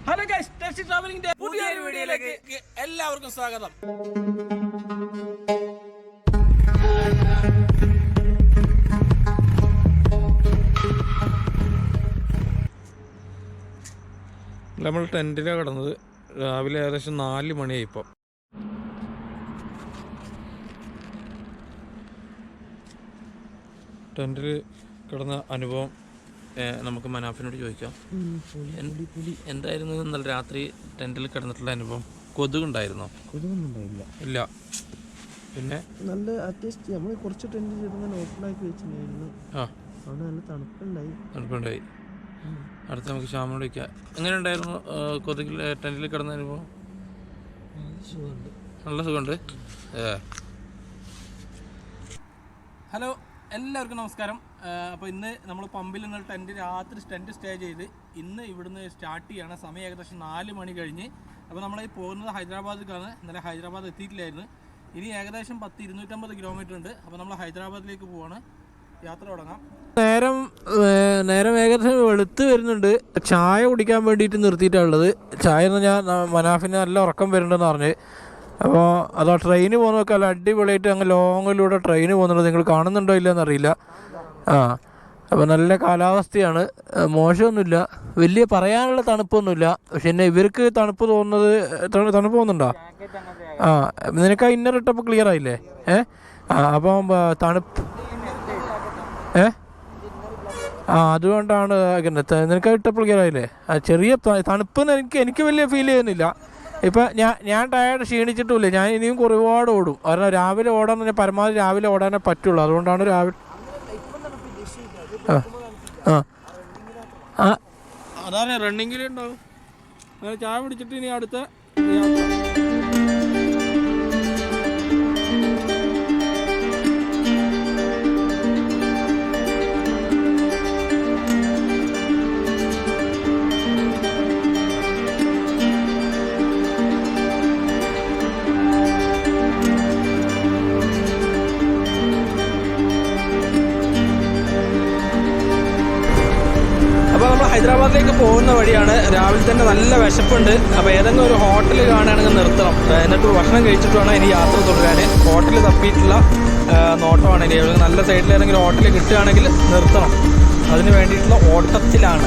Hello guys, test ട്രാവലിംഗിന്റെ പുതിയൊരു വീഡിയോയിലേക്ക് എല്ലാവർക്കും സ്വാഗതം. നമ്മൾ ടെന്റിലാണ് കിടന്നത്. രാവിലെ ഏകദേശം 4 മണിയായി. ഇപ്പം ടെന്റിൽ കിടന്ന അനുഭവം നമുക്ക് മനാഫിനോട് ചോദിക്കാം. എന്തായിരുന്നു ഇന്നലെ രാത്രി ടെന്റിൽ കിടന്നിട്ടുള്ള അനുഭവം? കൊതുകുണ്ടായിരുന്നോ? കൊതുകൊന്നുണ്ടായില്ല. ഇല്ല. പിന്നെ നല്ല അത്യാവശ്യം നമ്മൾ കുറച്ച് ടെന്റ് ചെറുങ്ങനെ ഓപ്പണാക്കി വെച്ചിട്ടുണ്ടായിരുന്നു. അവിടെ നല്ല തണുപ്പുണ്ടായി. അടുത്ത് നമുക്ക് ശ്യാമോട് വയ്ക്കാം. എങ്ങനെ ഉണ്ടായിരുന്നു കൊതുകിൽ ടെന്റിൽ കിടന്ന അനുഭവം? നല്ല സുഖമുണ്ട്. ഹലോ, എല്ലാവർക്കും നമസ്കാരം. അപ്പോൾ ഇന്ന് നമ്മൾ പമ്പിൽ നിന്ന് ടെന്റ് സ്റ്റേ ചെയ്ത് ഇന്ന് ഇവിടുന്ന് സ്റ്റാർട്ട് ചെയ്യാണ്. സമയം ഏകദേശം 4 മണി കഴിഞ്ഞ്. അപ്പോൾ നമ്മൾ പോകുന്നത് ഹൈദരാബാദിലേക്കാണ്. ഇന്നലെ ഹൈദരാബാദ് എത്തിയിട്ടില്ലായിരുന്നു. ഇനി ഏകദേശം 250 കിലോമീറ്റർ ഉണ്ട്. അപ്പോൾ നമ്മൾ ഹൈദരാബാദിലേക്ക് പോവാണ്. യാത്ര തുടങ്ങാം. നേരം ഏകദേശം വെളുത്ത് വരുന്നുണ്ട്. ചായ കുടിക്കാൻ വേണ്ടിയിട്ട് നിർത്തിയിട്ടുള്ളത്. ചായ എന്ന് പറഞ്ഞാൽ മനാഫിന് നല്ല ഉറക്കം വരുന്നുണ്ടെന്ന് പറഞ്ഞ്. അപ്പോൾ അതാ ട്രെയിന് പോകുന്നതൊക്കെ നല്ല അടിപൊളിയായിട്ട് അങ്ങ് ലോങ്ങിലൂടെ ട്രെയിന് പോകുന്നുണ്ട്. നിങ്ങൾ കാണുന്നുണ്ടോ ഇല്ലയെന്നറിയില്ല. അപ്പോൾ നല്ല കാലാവസ്ഥയാണ്, മോശമൊന്നുമില്ല. വലിയ പറയാനുള്ള തണുപ്പൊന്നുമില്ല. പക്ഷെ എന്നെ ഇവർക്ക് തണുപ്പ് തോന്നുന്നുണ്ടോ? നിനക്ക് ആ ഇന്നർ ഇട്ടപ്പോൾ ക്ലിയർ ആയില്ലേ? അപ്പം തണുപ്പ് അതുകൊണ്ടാണ് നിനക്ക് ഇട്ടപ്പോൾ ക്ലിയർ ആയില്ലേ? ചെറിയ തണുപ്പ് എനിക്ക് വലിയ ഫീൽ ചെയ്യുന്നില്ല. ഇപ്പം ഞാൻ ടയർഡ് ക്ഷീണിച്ചിട്ടുമില്ല. ഞാൻ ഇനിയും ഒരുപാട് ഓടും. കാരണം രാവിലെ ഓടാൻ തന്നെ പരമാവധി രാവിലെ ഓടാനേ പറ്റുള്ളൂ. അതുകൊണ്ടാണ് രാവിലെ അതാണ് റണ്ണിങ്ങിലുണ്ടാവും. അങ്ങനെ ചായ പിടിച്ചിട്ട് ഇനി അടുത്ത ഹൈദരാബാദിലേക്ക് പോകുന്ന വഴിയാണ്. രാവിലെ തന്നെ നല്ല വിശപ്പുണ്ട്. അപ്പോൾ ഏതെങ്കിലും ഒരു ഹോട്ടൽ കാണുകയാണെങ്കിൽ നിർത്തണം. എന്നിട്ട് ഭക്ഷണം കഴിച്ചിട്ട് വേണം ഇനി യാത്ര തുടരാൻ. ഹോട്ടൽ തപ്പിയിട്ടുള്ള നോട്ടമാണെങ്കിൽ നല്ല സൈഡിൽ ഏതെങ്കിലും ഹോട്ടൽ കിട്ടുകയാണെങ്കിൽ നിർത്തണം. അതിന് വേണ്ടിയിട്ടുള്ള ഓട്ടത്തിലാണ്.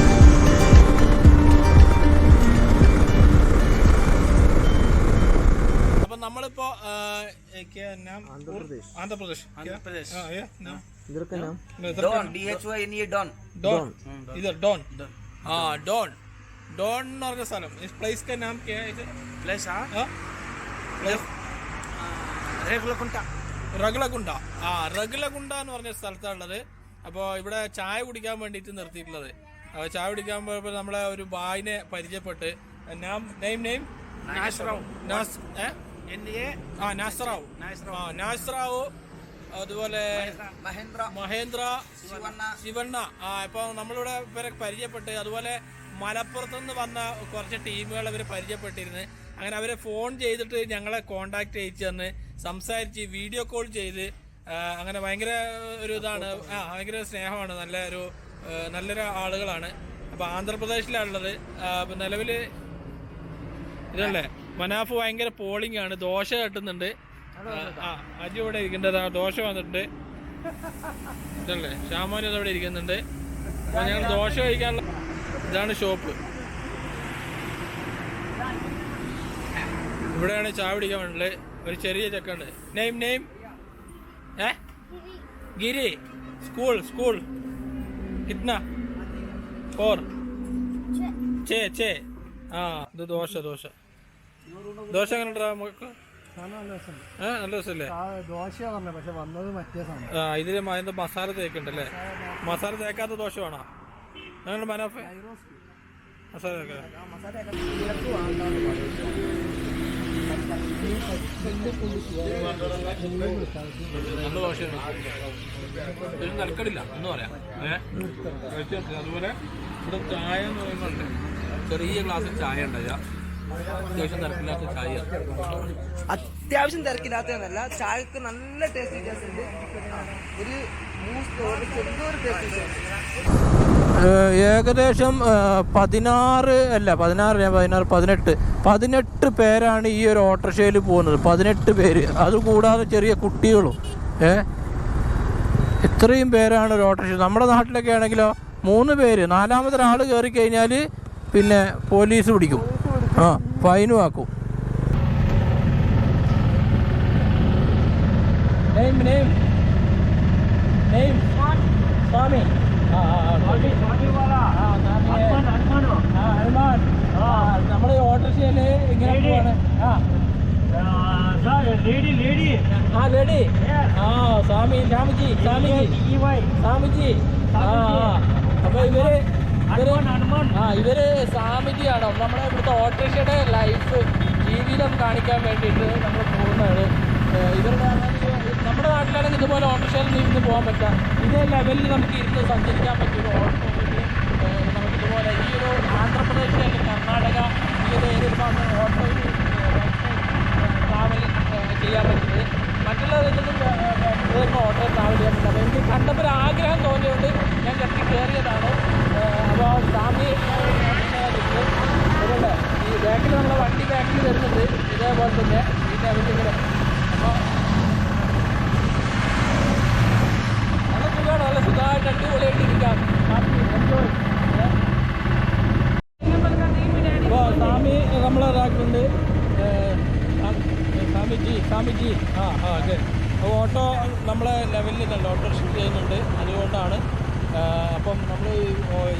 അപ്പം നമ്മളിപ്പോൾ ആന്ധ്രാപ്രദേശ് इधर का नाम डॉन DHON डॉन इधर डॉन डॉन डॉन എന്ന് പറഞ്ഞ സ്ഥലം. इस प्लेस का नाम क्या है? प्लेस റഗലകുണ്ട. റഗലകുണ്ട എന്ന് പറഞ്ഞ സ്ഥലത്താണുള്ളത്. അപ്പോൾ ഇവിടെ ചായ കുടിക്കാൻ വേണ്ടിയിട്ട് നിർത്തിയിട്ടുള്ളത്. അപ്പോൾ ചായ കുടിക്കാൻ പോയപ്പോൾ നമ്മളെ ഒരു ബായിനെ പരിചയപ്പെട്ട് നാസറാവു, അതുപോലെ മഹേന്ദ്ര, ശിവണ്ണ. ഇപ്പോൾ നമ്മളിവിടെ ഇവരെ പരിചയപ്പെട്ട്, അതുപോലെ മലപ്പുറത്തുനിന്ന് വന്ന കുറച്ച് ടീമുകൾ അവർ പരിചയപ്പെട്ടിരുന്നു. അങ്ങനെ അവരെ ഫോൺ ചെയ്തിട്ട് ഞങ്ങളെ കോണ്ടാക്ട് ചെയ്യിച്ച് തന്ന് സംസാരിച്ച് വീഡിയോ കോൾ ചെയ്ത് അങ്ങനെ ഭയങ്കര ഒരു ഇതാണ്. ഭയങ്കര സ്നേഹമാണ്. നല്ലൊരു ആളുകളാണ്. അപ്പോൾ ആന്ധ്രാപ്രദേശിലാണുള്ളത്. അപ്പോൾ നിലവിൽ ഇതല്ലേ മനാഫ് ഭയങ്കര പോളിംഗ് ആണ്. ദോശ കെട്ടുന്നുണ്ട്. അജി ഇവിടെ ഇരിക്കേണ്ടത്. ദോശ വന്നിട്ടുണ്ട്. ഇതല്ലേ ശ്യാമോൻ അതവിടെ ഇരിക്കുന്നുണ്ട്. അപ്പോൾ ഞങ്ങൾ ദോശ കഴിക്കാനുള്ള ഇതാണ് ഷോപ്പ്. ഇവിടെയാണ് ചായ പിടിക്കാൻ വേണ്ടിയുള്ളത്. ഒരു ചെറിയ ചെക്കുണ്ട്. നെയിം ഗിരി. സ്കൂൾ കിतना 4 6 ഇത് ദോശ എങ്ങനെ ഉണ്ടാ നമുക്ക്? നല്ല രസമല്ലേ? ഇതില് അതിന്റെ മസാല തേക്കുണ്ടല്ലേ? മസാല തേക്കാത്ത ദോശ വേണോ? ഞങ്ങളുടെ മനാഫ് മസാല തേക്കാം. നല്ല ദോശയാണ്. ഇതിന് തരക്കടില്ല എന്ന് പറയാം. അതുപോലെ ഇവിടെ ചായ എന്ന് പറയുന്നുണ്ട്. ചെറിയ ഗ്ലാസ്സിൽ ചായ ഉണ്ടാവുക. അത്യാവശ്യം തിരക്കില്ലാത്തതല്ല, ചായക്ക് നല്ല ടേസ്റ്റ് വ്യത്യാസമുണ്ട്. ഒരു ചെറിയൊരു ടേസ്റ്റ്. ഏകദേശം 18 പേരാണ് ഈ ഒരു ഓട്ടോറിക്ഷയിൽ പോകുന്നത്. 18 പേര്, അതുകൂടാതെ ചെറിയ കുട്ടികളും. ഇത്രയും പേരാണ് ഒരു ഓട്ടോറിക്ഷ. നമ്മുടെ നാട്ടിലൊക്കെ ആണെങ്കിലോ 3 പേര്, 4ാമതൊരാൾ കയറി കഴിഞ്ഞാൽ പിന്നെ പോലീസ് പിടിക്കും, ഫൈനും ആക്കും. നമ്മുടെ ഓട്ടോറിക്ഷയിൽ ഇങ്ങനെ പോവാണ്. അപ്പൊ ഇവര് സ്വാമിജിയാണോ നമ്മളെ ഇവിടുത്തെ ഓട്ടോറിക്ഷയുടെ ലൈഫ് ജീവിതം കാണിക്കാൻ വേണ്ടിയിട്ട് നമ്മൾ പോകുന്നത്. ഇവരുടെ നമ്മുടെ നാട്ടിലാണെങ്കിൽ ഇതുപോലെ ഓട്ടോറിക്ഷയിൽ ഇരുന്ന് പോകാൻ പറ്റാം. ഇതേ ലെവലിൽ നമുക്ക് ഇരുന്ന് സഞ്ചരിക്കാൻ പറ്റും. നമുക്കിതുപോലെ ഈ ഒരു ആന്ധ്രാപ്രദേശ് അല്ലെങ്കിൽ കർണാടക ഈ ഒരു ഏരിയയിൽ മാത്രം ഓട്ടോയിൽ ട്രാവൽ ചെയ്യാൻ പറ്റുന്നത്. മറ്റുള്ള ഇതൊന്നും ഓട്ടോ ട്രാവൽ ചെയ്യാൻ പറ്റില്ല. അപ്പോൾ എനിക്ക് കണ്ടപ്പോൾ ഒരു ആഗ്രഹം തോന്നിയുകൊണ്ട് ഞാൻ ജസ്റ്റ് കയറിയതാണ്. അപ്പോൾ സ്വാമി ഇതുണ്ട്, ഈ ബാക്കിൽ നമ്മളെ വണ്ടി ബാക്കിൽ വരുന്നുണ്ട് ഇതേപോലെ തന്നെ ഈ ലെവലിങ്ങനെ. അപ്പോൾ നല്ല സുഖമാണ്, നല്ല സുഖമായിട്ട് അടിപൊളിയായിട്ടിരിക്കാം. അപ്പോൾ സ്വാമി നമ്മളെ ഇതാക്കുന്നുണ്ട്. സ്വാമിജി ഓക്കെ. അപ്പോൾ ഓട്ടോ നമ്മളെ ലെവലിൽ തന്നെ ഓട്ടോറിക്ഷ ചെയ്യുന്നുണ്ട്. അതുകൊണ്ടാണ് അപ്പം നമ്മൾ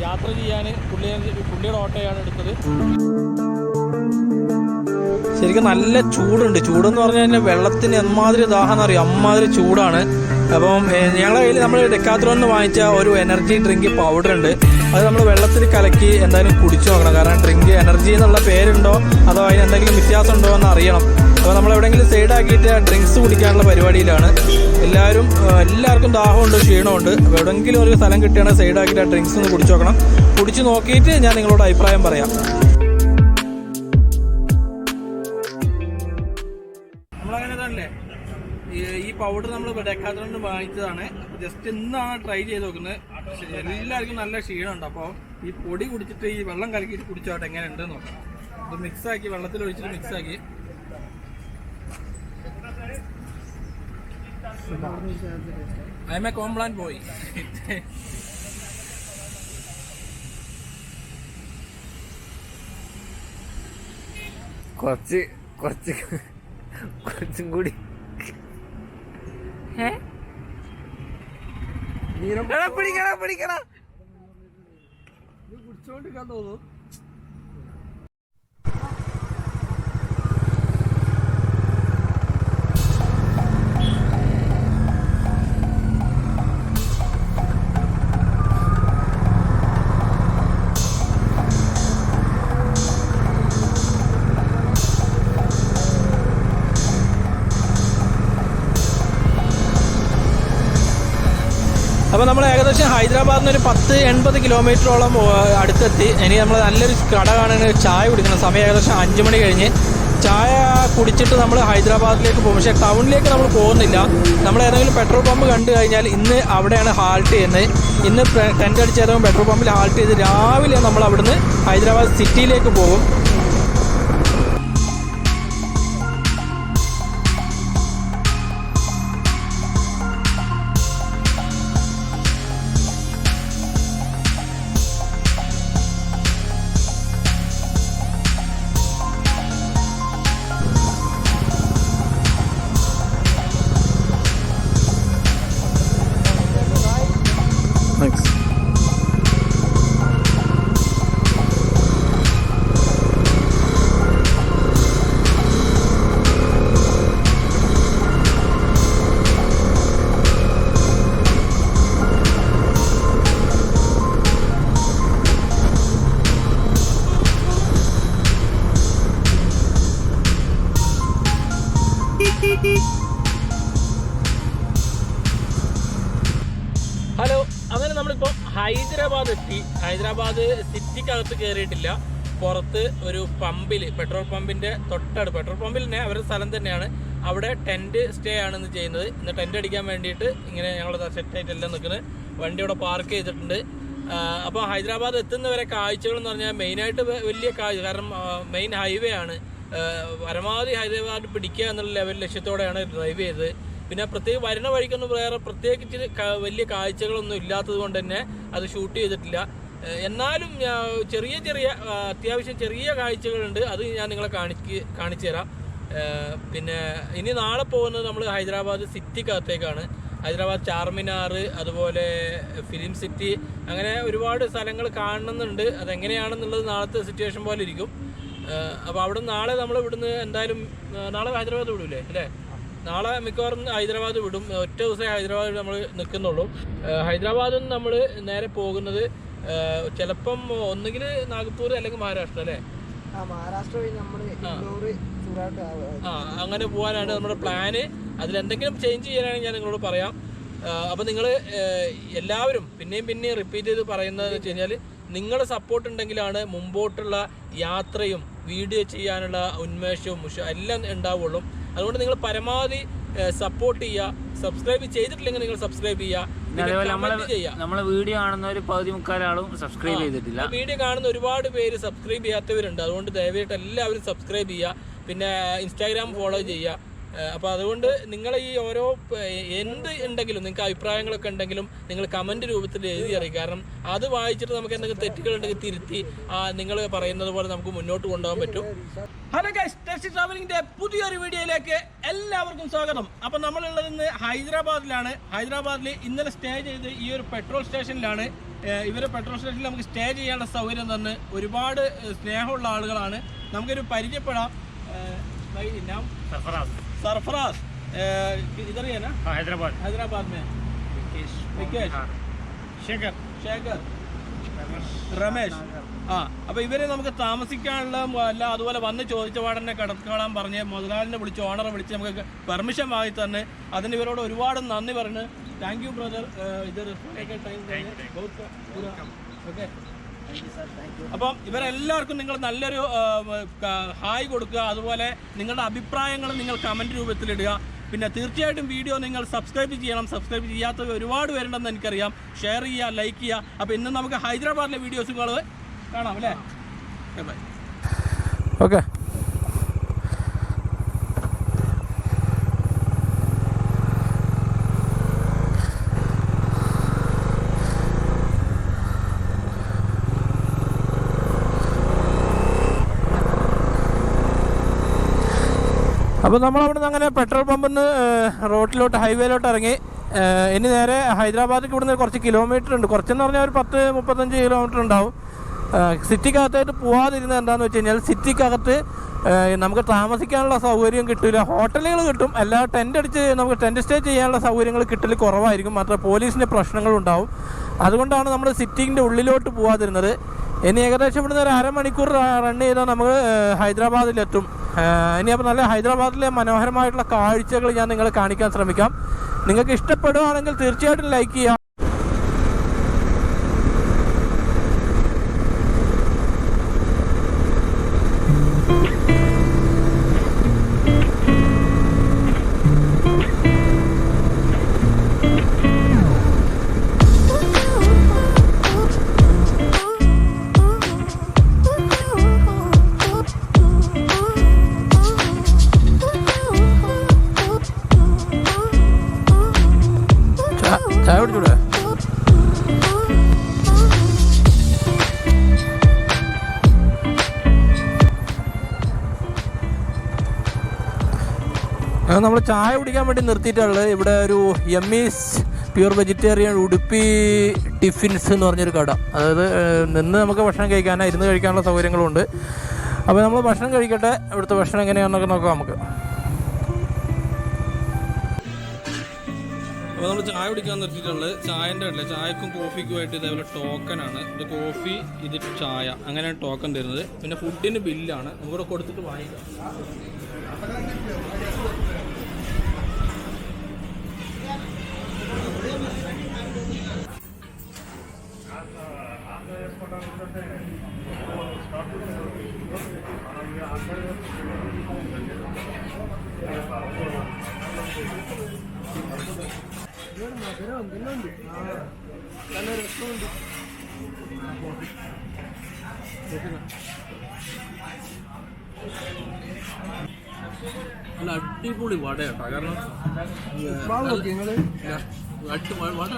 യാത്ര ചെയ്യാൻ പുള്ളിയുടെ ഓട്ടോയാണ് എടുത്തത്. ശരിക്കും നല്ല ചൂടുണ്ട്. ചൂടെന്ന് പറഞ്ഞു കഴിഞ്ഞാൽ വെള്ളത്തിന് എമ്മാതിരി ദാഹം എന്നറിയാം, അമ്മാതിരി ചൂടാണ്. അപ്പം ഞങ്ങളുടെ കയ്യിൽ നമ്മൾ ഡെക്കാത്ലോണിൽ വാങ്ങിച്ച ഒരു എനർജി ഡ്രിങ്ക് പൗഡർ ഉണ്ട്. അത് നമ്മൾ വെള്ളത്തിൽ കലക്കി എന്തായാലും കുടിച്ചു നോക്കണം. കാരണം ഡ്രിങ്ക് എനർജി എന്നുള്ള പേരുണ്ടോ അതോ അതിന് എന്തെങ്കിലും വ്യത്യാസം ഉണ്ടോ എന്ന് അറിയണം. അപ്പോൾ നമ്മൾ എവിടെയെങ്കിലും സൈഡാക്കിയിട്ട് ഡ്രിങ്ക്സ് കുടിക്കാനുള്ള പരിപാടിയിലാണ്. എല്ലാവർക്കും ദാഹമുണ്ട്, ക്ഷീണമുണ്ട്. അപ്പോൾ എവിടെയെങ്കിലും ഒരു സ്ഥലം കിട്ടുകയാണെങ്കിൽ സൈഡാക്കിയിട്ട് ആ ഡ്രിങ്ക്സ് ഒന്ന് കുടിച്ചു നോക്കണം. കുടിച്ച് നോക്കിയിട്ട് ഞാൻ നിങ്ങളോട് അഭിപ്രായം പറയാം. നമ്മളങ്ങനെ തന്നെ ഈ പൗഡർ നമ്മൾ ഡെക്കാത്ലോണിൽ വാങ്ങിച്ചതാണ്. ജസ്റ്റ് ഇന്നാണ് ട്രൈ ചെയ്ത് നോക്കുന്നത്. എല്ലാവർക്കും നല്ല ക്ഷീണമുണ്ട്. അപ്പോൾ ഈ പൊടി കുടിച്ചിട്ട് ഈ വെള്ളം കലക്കിയിട്ട് കുടിച്ചോട്ടെ എങ്ങനെ ഉണ്ടെന്ന് നോക്കാം. ഇത് മിക്സാക്കി, വെള്ളത്തിൽ ഒഴിച്ചിട്ട് മിക്സാക്കി. I M A Complan boy. കുറച്ചും കൂടി പിടിക്കണ കുടിച്ചോണ്ടിരിക്കാൻ തോന്നുന്നു. അപ്പോൾ നമ്മൾ ഏകദേശം ഹൈദരാബാദിൽ നിന്ന് ഒരു 10-80 കിലോമീറ്ററോളം അടുത്തെത്തി. ഇനി നമ്മൾ നല്ലൊരു കട കാണുന്ന ചായ കുടിക്കണം. സമയം ഏകദേശം 5 മണി കഴിഞ്ഞ്. ചായ കുടിച്ചിട്ട് നമ്മൾ ഹൈദരാബാദിലേക്ക് പോകും. പക്ഷേ ടൗണിലേക്ക് നമ്മൾ പോകുന്നില്ല. നമ്മൾ ഏതെങ്കിലും പെട്രോൾ പമ്പ് കണ്ടു കഴിഞ്ഞാൽ ഇന്ന് അവിടെയാണ് ഹാൾട്ട് ചെയ്യുന്നത്. ഇന്ന് ടെൻ്റ് അടിച്ച് ഏതെങ്കിലും പെട്രോൾ പമ്പിൽ ഹാൾട്ട് ചെയ്ത് രാവിലെ നമ്മൾ അവിടുന്ന് ഹൈദരാബാദ് സിറ്റിയിലേക്ക് പോകും. ഹലോ, അങ്ങനെ നമ്മളിപ്പോൾ ഹൈദരാബാദ് എത്തി. ഹൈദരാബാദ് സിറ്റിക്കകത്ത് കയറിയിട്ടില്ല. പുറത്ത് ഒരു പമ്പിൽ, പെട്രോൾ പമ്പിൻ്റെ തൊട്ടടുത്ത്, പെട്രോൾ പമ്പിൽ തന്നെ അവരുടെ സ്ഥലം തന്നെയാണ്. അവിടെ ടെൻറ്റ് സ്റ്റേ ആണ് ഇന്ന് ചെയ്യുന്നത്. ഇന്ന് ടെൻറ്റ് അടിക്കാൻ വേണ്ടിയിട്ട് ഇങ്ങനെ ഞങ്ങൾ സെറ്റായിട്ട് എല്ലാം നിൽക്കുന്നത്. വണ്ടി ഇവിടെ പാർക്ക് ചെയ്തിട്ടുണ്ട്. അപ്പോൾ ഹൈദരാബാദ് എത്തുന്നവരെ കാഴ്ചകൾ എന്ന് പറഞ്ഞാൽ മെയിനായിട്ട് വലിയ കാഴ്ച, കാരണം മെയിൻ ഹൈവേ ആണ്. പരമാവധി ഹൈദരാബാദ് പിടിക്കുക എന്നുള്ള ലക്ഷ്യത്തോടെയാണ് ഡ്രൈവ് ചെയ്തത്. പിന്നെ പ്രത്യേകം വരുന്ന വഴിക്കൊന്നും വേറെ പ്രത്യേകിച്ച് വലിയ കാഴ്ചകളൊന്നും ഇല്ലാത്തത് കൊണ്ട് തന്നെ അത് ഷൂട്ട് ചെയ്തിട്ടില്ല. എന്നാലും ചെറിയ അത്യാവശ്യം ചെറിയ കാഴ്ചകളുണ്ട്, അത് ഞാൻ നിങ്ങളെ കാണിച്ചു തരാം. പിന്നെ ഇനി നാളെ പോകുന്നത് നമ്മൾ ഹൈദരാബാദ് സിറ്റിക്കകത്തേക്കാണ്. ഹൈദരാബാദ് ചാർമിനാർ, അതുപോലെ ഫിലിം സിറ്റി, അങ്ങനെ ഒരുപാട് സ്ഥലങ്ങൾ കാണണമെന്നുണ്ട്. അതെങ്ങനെയാണെന്നുള്ളത് നാളത്തെ സിറ്റുവേഷൻ പോലെ ഇരിക്കും. അപ്പോൾ അവിടെ നാളെ നമ്മൾ ഇവിടുന്ന് എന്തായാലും നാളെ ഹൈദരാബാദ് വിടൂലേ അല്ലേ? നാളെ മിക്കവാറും ഹൈദരാബാദ് വിടും. ഒറ്റ ദിവസമേ ഹൈദരാബാദിൽ നമ്മൾ നിൽക്കുന്നുള്ളൂ. ഹൈദരാബാദിൽ നിന്ന് നമ്മൾ നേരെ പോകുന്നത് ചിലപ്പം ഒന്നുകിൽ നാഗ്പൂർ അല്ലെങ്കിൽ മഹാരാഷ്ട്ര അല്ലേ? അങ്ങനെ പോകാനാണ് നമ്മുടെ പ്ലാന്. അതിലെന്തെങ്കിലും ചേഞ്ച് ചെയ്യാനാണെങ്കിൽ ഞാൻ നിങ്ങളോട് പറയാം. അപ്പോൾ നിങ്ങൾ എല്ലാവരും പിന്നെയും റിപ്പീറ്റ് ചെയ്ത് പറയുന്നത് വെച്ച് കഴിഞ്ഞാൽ നിങ്ങളുടെ സപ്പോർട്ട് ഉണ്ടെങ്കിലാണ് മുമ്പോട്ടുള്ള യാത്രയും വീഡിയോ ചെയ്യാനുള്ള ഉന്മേഷവും എല്ലാം ഉണ്ടാവുള്ളൂ. അതുകൊണ്ട് നിങ്ങൾ പരമാവധി സപ്പോർട്ട് ചെയ്യുക. സബ്സ്ക്രൈബ് ചെയ്തിട്ടില്ലെങ്കിൽ നിങ്ങൾ സബ്സ്ക്രൈബ് ചെയ്യുക. നമ്മളെ വീഡിയോ കാണുന്ന ഒരു 13-14 ആളും സബ്സ്ക്രൈബ് ചെയ്തിട്ടില്ല. വീഡിയോ കാണുന്ന ഒരുപാട് പേര് സബ്സ്ക്രൈബ് ചെയ്യാത്തവരുണ്ട്. അതുകൊണ്ട് ദയവായിട്ട് എല്ലാവരും സബ്സ്ക്രൈബ് ചെയ്യുക. പിന്നെ ഇൻസ്റ്റാഗ്രാം ഫോളോ ചെയ്യുക. അപ്പോൾ അതുകൊണ്ട് നിങ്ങൾ ഈ ഓരോ എന്ത് ഉണ്ടെങ്കിലും നിങ്ങൾക്ക് അഭിപ്രായങ്ങളൊക്കെ ഉണ്ടെങ്കിലും നിങ്ങൾ കമൻറ്റ് രൂപത്തിൽ എഴുതി അറിയിക്കുക. കാരണം അത് വായിച്ചിട്ട് നമുക്ക് എന്തെങ്കിലും തെറ്റുകളുണ്ടെങ്കിൽ തിരുത്തി നിങ്ങൾ പറയുന്നത് പോലെ നമുക്ക് മുന്നോട്ട് കൊണ്ടുപോകാൻ പറ്റും. ഹലോ ഗൈസ്, ടെസ്റ്റ് ട്രാവലിംഗിന്റെ പുതിയൊരു വീഡിയോയിലേക്ക് എല്ലാവർക്കും സ്വാഗതം. അപ്പോൾ നമ്മളുള്ളത് ഇന്ന് ഹൈദരാബാദിലാണ്. ഹൈദരാബാദിൽ ഇന്നലെ സ്റ്റേ ചെയ്ത് ഈ ഒരു പെട്രോൾ സ്റ്റേഷനിലാണ്. ഇവരെ പെട്രോൾ സ്റ്റേഷനിൽ നമുക്ക് സ്റ്റേ ചെയ്യാനുള്ള സൗകര്യം തന്ന് ഒരുപാട് സ്നേഹമുള്ള ആളുകളാണ്. നമുക്കൊരു പരിചയപ്പെടാം. सरफराज, इधर ही है ना? हैदराबाद में विकेश, शेखर, रमेश. അപ്പോൾ ഇവരെ നമുക്ക് താമസിക്കാനുള്ള അല്ല, അതുപോലെ വന്ന് ചോദിച്ച പാടന്നെ കിടക്കാൻ പറഞ്ഞ് മുതലാളിനെ വിളിച്ച് ഓണറെ വിളിച്ച് നമുക്ക് പെർമിഷൻ വാങ്ങി തന്നെ. അതിന് ഇവരോട് ഒരുപാട് നന്ദി പറഞ്ഞു. Thank you brother. ഓക്കെ, അപ്പം ഇവരെല്ലാവർക്കും നിങ്ങൾ നല്ലൊരു ഹായ് കൊടുക്കുക. അതുപോലെ നിങ്ങളുടെ അഭിപ്രായങ്ങൾ നിങ്ങൾ കമൻറ്റ് രൂപത്തിലിടുക. പിന്നെ തീർച്ചയായിട്ടും വീഡിയോ നിങ്ങൾ സബ്സ്ക്രൈബ് ചെയ്യണം. സബ്സ്ക്രൈബ് ചെയ്യാത്തവർ ഒരുപാട് പേരുണ്ടെന്ന് എനിക്കറിയാം. ഷെയർ ചെയ്യുക, ലൈക്ക് ചെയ്യുക. അപ്പോൾ ഇന്ന് നമുക്ക് ഹൈദരാബാദിലെ വീഡിയോസുകൾ കാണാം അല്ലേ? ബൈ. ഓക്കെ, അപ്പോൾ നമ്മളവിടെ നിന്ന് അങ്ങനെ പെട്രോൾ പമ്പിൽ നിന്ന് റോഡിലോട്ട് ഹൈവേയിലോട്ട് ഇറങ്ങി. ഇനി നേരെ ഹൈദരാബാദിലേക്ക് ഇവിടുന്ന് കുറച്ച് കിലോമീറ്റർ ഉണ്ട്. കുറച്ചെന്ന് പറഞ്ഞാൽ ഒരു 10-35 കിലോമീറ്റർ ഉണ്ടാവും. സിറ്റിക്കകത്തായിട്ട് പോകാതിരുന്നത് എന്താണെന്ന് വെച്ച് കഴിഞ്ഞാൽ സിറ്റിക്കകത്ത് നമുക്ക് താമസിക്കാനുള്ള സൗകര്യം കിട്ടില്ല. ഹോട്ടലുകൾ കിട്ടും, എല്ലാ ടെൻ്റ് അടിച്ച് നമുക്ക് ടെൻ്റ് സ്റ്റേ ചെയ്യാനുള്ള സൗകര്യങ്ങൾ കിട്ടൽ കുറവായിരിക്കും. മാത്രമേ പോലീസിൻ്റെ പ്രശ്നങ്ങളുണ്ടാവും. അതുകൊണ്ടാണ് നമ്മൾ സിറ്റിൻ്റെ ഉള്ളിലോട്ട് പോകാതിരുന്നത്. ഇനി ഏകദേശം ഇവിടുന്ന് ഒരു അരമണിക്കൂർ റൺ ചെയ്താൽ നമുക്ക് ഹൈദരാബാദിലെത്തും. ഇനി അപ്പോൾ നല്ല ഹൈദരാബാദിലെ മനോഹരമായിട്ടുള്ള കാഴ്ചകൾ ഞാൻ നിങ്ങളെ കാണിക്കാൻ ശ്രമിക്കാം. നിങ്ങൾക്ക് ഇഷ്ടപ്പെടുകയാണെങ്കിൽ തീർച്ചയായിട്ടും ലൈക്ക് ചെയ്യാം. ചായ കുടിച്ചൂടെ? നമ്മൾ ചായ കുടിക്കാൻ വേണ്ടി നിർത്തിയിട്ടുള്ളത് ഇവിടെ ഒരു യമ്മീസ് പ്യൂർ വെജിറ്റേറിയൻ ഉടുപ്പി ടിഫിൻസ് എന്ന് പറഞ്ഞൊരു കട. അതായത് നിന്ന് നമുക്ക് ഭക്ഷണം കഴിക്കാനോ ഇരുന്ന് കഴിക്കാനുള്ള സൗകര്യങ്ങളുണ്ട്. അപ്പോൾ നമ്മൾ ഭക്ഷണം കഴിക്കട്ടെ. ഇവിടുത്തെ ഭക്ഷണം എങ്ങനെയാണെന്നൊക്കെ നോക്കാം നമുക്ക്. അപ്പോൾ നമ്മൾ ചായ കുടിക്കാൻ നിർത്തിയിട്ടുള്ളത് ചായൻ്റെ അല്ലേ, ചായക്കും കോഫിക്കുമായിട്ട് ഇതേപോലെ ടോക്കനാണ്. ഇത് കോഫി, ഇത് ചായ, അങ്ങനെയാണ് ടോക്കൺ തരുന്നത്. പിന്നെ ഫുഡിന് ബില്ലാണ്, നമുക്കിവിടെ കൊടുത്തിട്ട് വാങ്ങിക്കാം. നല്ല അടിപൊളി വട കേട്ടോ. കാരണം വട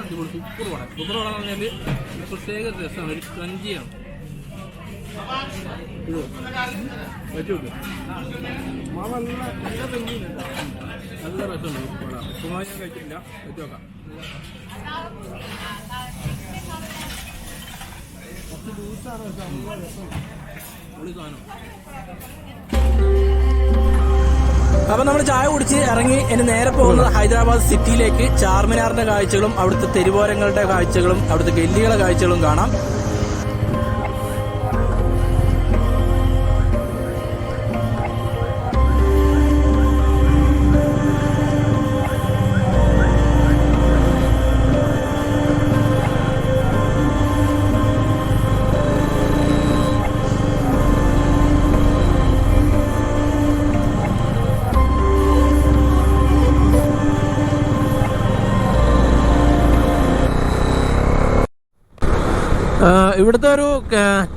അടിപൊളി സൂപ്പർ വട. സൂപ്പർ വട എന്ന് പറഞ്ഞാൽ പ്രത്യേക രസമാണ്, ഒരു ക്രഞ്ചിയാണ്. നല്ല രസമുണ്ട് വട. സുഖമായി ഞാൻ കഴിച്ചിട്ടില്ല, വെച്ച് നോക്കാം. പൊളി സാധനം. അപ്പം നമ്മൾ ചായ കുടിച്ച് ഇറങ്ങി ഇനി നേരെ പോകുന്നത് ഹൈദരാബാദ് സിറ്റിയിലേക്ക്. ചാർമിനാറിന്റെ കാഴ്ചകളും അവിടുത്തെ തെരുവോരങ്ങളുടെ കാഴ്ചകളും അവിടുത്തെ ഗല്ലികളുടെ കാഴ്ചകളും കാണാം. ഇവിടുത്തെ ഒരു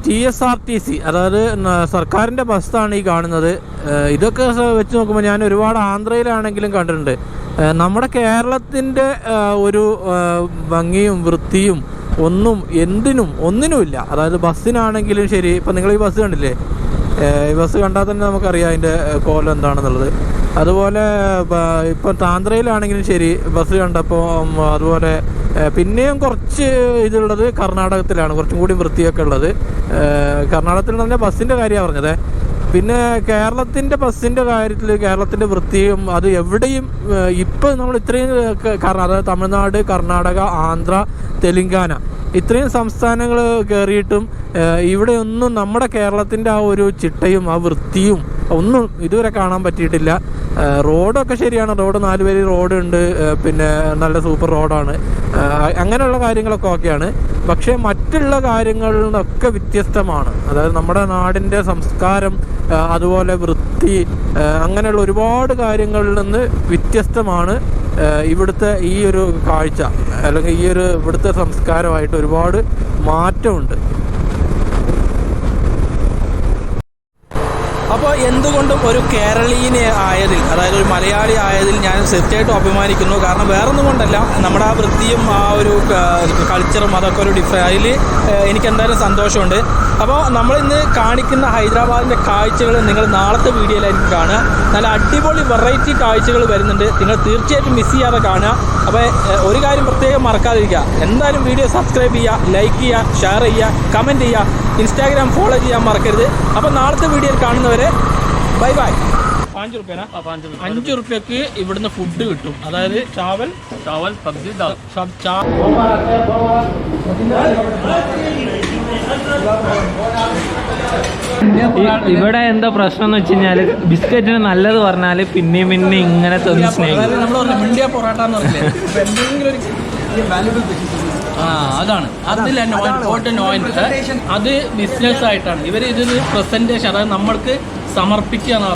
TSRTC, അതായത് സർക്കാരിൻ്റെ ബസ്സാണ് ഈ കാണുന്നത്. ഇതൊക്കെ വെച്ച് നോക്കുമ്പോൾ ഞാൻ ഒരുപാട് ആന്ധ്രയിലാണെങ്കിലും കണ്ടിട്ടുണ്ട്. നമ്മുടെ കേരളത്തിൻ്റെ ഒരു ഭംഗിയും വൃത്തിയും ഒന്നിനുമില്ല. അതായത് ബസ്സിനാണെങ്കിലും ശരി. ഇപ്പം നിങ്ങൾ ഈ ബസ് കണ്ടില്ലേ, ഈ ബസ് കണ്ടാൽ തന്നെ നമുക്കറിയാം അതിൻ്റെ കോലം എന്താണെന്നുള്ളത്. അതുപോലെ ഇപ്പം ആന്ധ്രയിലാണെങ്കിലും ശരി ബസ് കണ്ടപ്പോൾ. അതുപോലെ പിന്നെയും കുറച്ച് ഇതുള്ളത് കർണാടകത്തിലാണ്, കുറച്ചും കൂടി വൃത്തിയൊക്കെ ഉള്ളത്. കർണാടകത്തിൽ എന്ന് പറഞ്ഞാൽ ബസ്സിൻ്റെ കാര്യമാണ് പറഞ്ഞത്. പിന്നെ കേരളത്തിൻ്റെ ബസ്സിൻ്റെ കാര്യത്തിൽ കേരളത്തിൻ്റെ വൃത്തിയും അത് എവിടെയും ഇപ്പം നമ്മൾ ഇത്രയും അതായത് തമിഴ്നാട്, കർണാടക, ആന്ധ്ര, തെലുങ്കാന ഇത്രയും സംസ്ഥാനങ്ങൾ കയറിയിട്ടും ഇവിടെയൊന്നും നമ്മുടെ കേരളത്തിൻ്റെ ആ ഒരു ചിട്ടയും ആ വൃത്തിയും ഒന്നും ഇതുവരെ കാണാൻ പറ്റിയിട്ടില്ല. റോഡൊക്കെ ശരിയാണ്, റോഡ് 4 വരി റോഡുണ്ട്, പിന്നെ നല്ല സൂപ്പർ റോഡാണ്, അങ്ങനെയുള്ള കാര്യങ്ങളൊക്കെ ഓക്കെയാണ്. പക്ഷേ മറ്റുള്ള കാര്യങ്ങളിൽ നിന്നൊക്കെ വ്യത്യസ്തമാണ്. അതായത് നമ്മുടെ നാടിൻ്റെ സംസ്കാരം, അതുപോലെ വൃത്തി, അങ്ങനെയുള്ള ഒരുപാട് കാര്യങ്ങളിൽ നിന്ന് വ്യത്യസ്തമാണ് ഇവിടുത്തെ ഈ ഒരു കാഴ്ച, അല്ലെങ്കിൽ ഈ ഒരു ഇവിടുത്തെ സംസ്കാരമായിട്ട് ഒരുപാട് മാറ്റമുണ്ട്. അപ്പോൾ എന്തുകൊണ്ടും ഒരു കേരളീയനെ ആയതിൽ, അതായത് ഒരു മലയാളി ആയതിൽ ഞാൻ തീർച്ചയായിട്ടും അഭിമാനിക്കുന്നു. കാരണം വേറൊന്നും കൊണ്ടല്ല, നമ്മുടെ ആ വൃത്തിയും ആ ഒരു കൾച്ചറും അതൊക്കെ ഒരു അതിൽ എനിക്ക് എന്തായാലും സന്തോഷമുണ്ട്. അപ്പോൾ നമ്മളിന്ന് കാണിക്കുന്ന ഹൈദരാബാദിൻ്റെ കാഴ്ചകൾ നിങ്ങൾ നാളത്തെ വീഡിയോയിലായിരിക്കും കാണുക. നല്ല അടിപൊളി വെറൈറ്റി കാഴ്ചകൾ വരുന്നുണ്ട്, നിങ്ങൾ തീർച്ചയായിട്ടും മിസ് ചെയ്യാതെ കാണുക. അപ്പോൾ ഒരു കാര്യം പ്രത്യേകം മറക്കാതിരിക്കുക, എന്തായാലും വീഡിയോ സബ്സ്ക്രൈബ് ചെയ്യുക, ലൈക്ക് ചെയ്യുക, ഷെയർ ചെയ്യുക, കമൻറ്റ് ചെയ്യുക, ഇൻസ്റ്റാഗ്രാം ഫോളോ ചെയ്യാൻ മറക്കരുത്. അപ്പോൾ നാളത്തെ വീഡിയോയിൽ കാണുന്നവരെ ബൈ ബൈ. 5 रुपये 5 रुपये ഇവിടുന്ന് ഫുഡ് കിട്ടും. അതായത് ചാവൽ സബ്ജി ഇവിടെ എന്താ പ്രശ്നം എന്ന് വെച്ച് കഴിഞ്ഞാൽ ബിസ്ക്കറ്റിന് നല്ലത് പറഞ്ഞാൽ പിന്നെയും പിന്നെ ഇങ്ങനെ തന്നെ സ്നേഹിക്കും. നമ്മൾ ഇന്ത്യ പൊറോട്ട എന്ന് പറഞ്ഞില്ലേ, എന്തെങ്കിലും ഒരു അതാണ് അതിൽ അത് ബിസിനസ് ആയിട്ടാണ് ഇവർ ഇത് പ്രസന്റേഷൻ, അതായത് നമ്മൾക്ക് സമർപ്പിക്കുക.